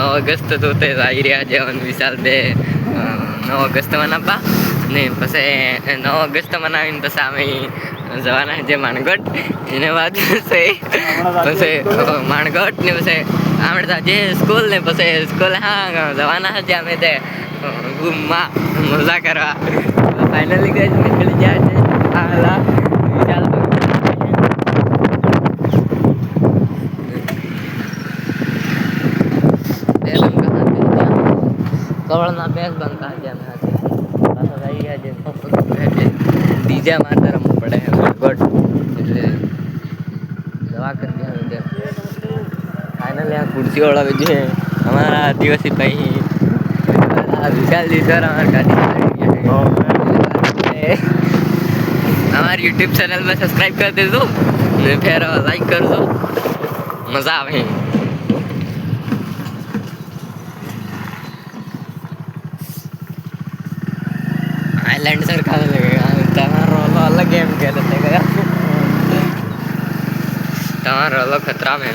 August તો તે આવી રહ્યા છે અને વિશાલ બે 9 ઓગસ્ટ મનાવવા ને પછી 9 ઓગસ્ટ મનાવીને પછી અમે જવાના છે માણગઢ એને બાજુ છે પછી માણગઢ ને પછી આપણે જે સ્કૂલ ને પછી સ્કૂલ હા જવાના છે અમે તે ગુમમાં મજા કરવા ફાઇનલી ગઈ નીકળી જાય છે હાલા વિશાલ કવળના બેસ બનતા છે અમે પાછા રહી ગયા છે ડીજે મારતા રમવું પડે ગોટ એટલે દવા કરી દે ફાઇનલી આ ખુરશી વાળા છે અમારા આદિવાસી ભાઈ વિશાલ સર અમારી ગાડી हमारे यूट्यूब चैनल में सब्सक्राइब कर दे दो फिर लाइक कर दो मज़ा आवे आइलैंड सर कहाँ लगेगा तुम्हारा रोलो अलग गेम खेलते गया तुम्हारा रोलो खतरा में